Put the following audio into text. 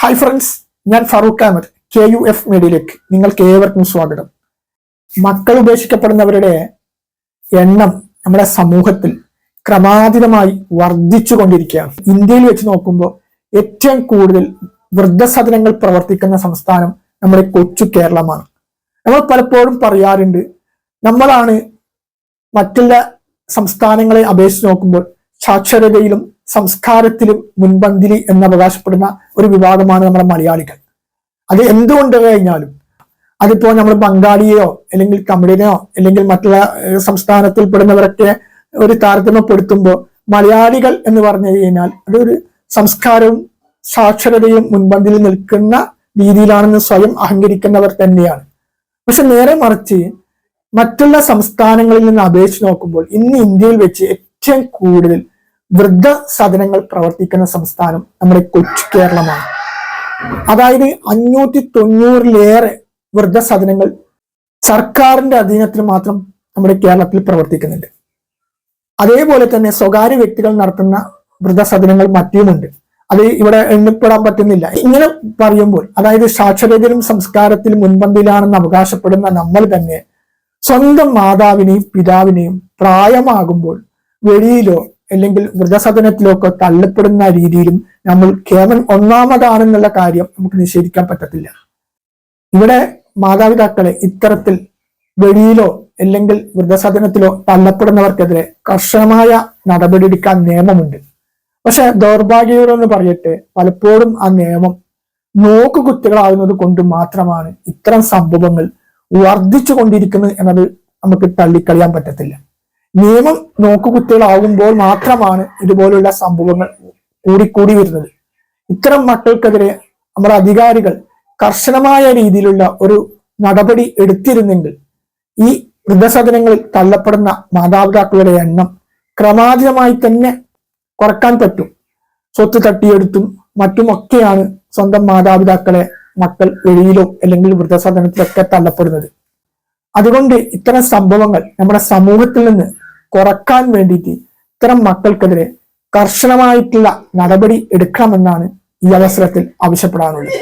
Hi friends, ഞാൻ Farooq Ahmed. KUF മീഡിയയിലേക്ക് നിങ്ങൾക്ക് ഏവർക്കും സ്വാഗതം. മക്കൾ ഉപേക്ഷിക്കപ്പെടുന്നവരുടെ എണ്ണം നമ്മുടെ സമൂഹത്തിൽ ക്രമാതീതമായി വർദ്ധിച്ചു കൊണ്ടിരിക്കുകയാണ്. ഇന്ത്യയിൽ വെച്ച് നോക്കുമ്പോൾ ഏറ്റവും കൂടുതൽ വൃദ്ധസദനങ്ങൾ പ്രവർത്തിക്കുന്ന സംസ്ഥാനം നമ്മുടെ കൊച്ചു കേരളമാണ്. നമ്മൾ പലപ്പോഴും പറയാറുണ്ട്, നമ്മളാണ് മറ്റുള്ള സംസ്ഥാനങ്ങളെ അപേക്ഷിച്ച് നോക്കുമ്പോൾ സാക്ഷരതയിലും സംസ്കാരത്തിലും മുൻപന്തിയിൽ എന്ന് അവകാശപ്പെടുന്ന ഒരു വിഭാഗമാണ് നമ്മുടെ മലയാളികൾ. അത് എന്തുകൊണ്ട് കഴിഞ്ഞാലും അതിപ്പോ നമ്മൾ ബംഗാളിയെയോ അല്ലെങ്കിൽ തമിഴിനെയോ അല്ലെങ്കിൽ മറ്റുള്ള സംസ്ഥാനത്തിൽപ്പെടുന്നവരൊക്കെ ഒരു താരതമ്യപ്പെടുത്തുമ്പോൾ മലയാളികൾ എന്ന് പറഞ്ഞു കഴിഞ്ഞാൽ അതൊരു സംസ്കാരവും സാക്ഷരതയും മുൻപന്തിയിൽ നിൽക്കുന്ന രീതിയിലാണെന്ന് സ്വയം അഹങ്കരിക്കുന്നവർ തന്നെയാണ്. പക്ഷെ നേരെ മറിച്ച് മറ്റുള്ള സംസ്ഥാനങ്ങളിൽ നിന്ന് അപേക്ഷിച്ച് നോക്കുമ്പോൾ ഇന്ന് ഇന്ത്യയിൽ വെച്ച് ഏറ്റവും കൂടുതൽ വൃദ്ധസദനങ്ങൾ പ്രവർത്തിക്കുന്ന സംസ്ഥാനം നമ്മുടെ കൊച്ചു കേരളമാണ്. അതായത് 590-ലേറെ വൃദ്ധസദനങ്ങൾ സർക്കാരിന്റെ അധീനത്തിൽ മാത്രം നമ്മുടെ കേരളത്തിൽ പ്രവർത്തിക്കുന്നുണ്ട്. അതേപോലെ തന്നെ സ്വകാര്യ വ്യക്തികൾ നടത്തുന്ന വൃദ്ധസദനങ്ങൾ മറ്റുമുണ്ട്. അത് ഇവിടെ എണ്ണപ്പെടാൻ പറ്റുന്നില്ല. ഇങ്ങനെ പറയുമ്പോൾ അതായത് സാക്ഷരതയിലും സംസ്കാരത്തിലും മുൻപന്തിയിലാണെന്ന് അവകാശപ്പെടുന്ന നമ്മൾ തന്നെ സ്വന്തം മാതാവിനെയും പിതാവിനെയും പ്രായമാകുമ്പോൾ വെളിയിലോ അല്ലെങ്കിൽ വൃദ്ധസദനത്തിലോ ഒക്കെ തള്ളപ്പെടുന്ന രീതിയിലും നമ്മൾ കേവലം ഒന്നാമതാണെന്നുള്ള കാര്യം നമുക്ക് നിഷേധിക്കാൻ പറ്റത്തില്ല. ഇവിടെ മാതാപിതാക്കളെ ഇത്തരത്തിൽ വെളിയിലോ അല്ലെങ്കിൽ വൃദ്ധസദനത്തിലോ തള്ളപ്പെടുന്നവർക്കെതിരെ കർശനമായ നടപടിയെടുക്കാൻ നിയമമുണ്ട്. പക്ഷെ ദൗർഭാഗ്യകരമെന്ന് പറയട്ടെ, പലപ്പോഴും ആ നിയമം നോക്കുകുത്തികളാകുന്നത് കൊണ്ട് മാത്രമാണ് ഇത്തരം സംഭവങ്ങൾ വർദ്ധിച്ചു കൊണ്ടിരിക്കുന്നത് എന്നത് നമുക്ക് തള്ളിക്കളയാൻ പറ്റത്തില്ല. നിയമം നോക്കുകുത്തികളാകുമ്പോൾ മാത്രമാണ് ഇതുപോലുള്ള സംഭവങ്ങൾ കൂടിക്കൂടി വരുന്നത്. ഇത്തരം മക്കൾക്കെതിരെ നമ്മുടെ അധികാരികൾ കർശനമായ രീതിയിലുള്ള ഒരു നടപടി എടുത്തിരുന്നെങ്കിൽ ഈ വൃദ്ധസദനങ്ങളിൽ തള്ളപ്പെടുന്ന മാതാപിതാക്കളുടെ എണ്ണം ക്രമാതീതമായി തന്നെ കുറക്കാൻ പറ്റും. സ്വത്ത് തട്ടിയെടുത്തും മറ്റുമൊക്കെയാണ് സ്വന്തം മാതാപിതാക്കളെ മക്കൾ വെളിയിലോ അല്ലെങ്കിൽ വൃദ്ധസദനത്തിലൊക്കെ തള്ളപ്പെടുന്നത്. അതുകൊണ്ട് ഇത്തരം സംഭവങ്ങൾ നമ്മുടെ സമൂഹത്തിൽ നിന്ന് കുറക്കാൻ വേണ്ടിയിട്ട് ഇത്തരം മക്കൾക്കെതിരെ കർശനമായിട്ടുള്ള നടപടി എടുക്കണമെന്നാണ് ഈ അവസരത്തിൽ ആവശ്യപ്പെടാനുള്ളത്.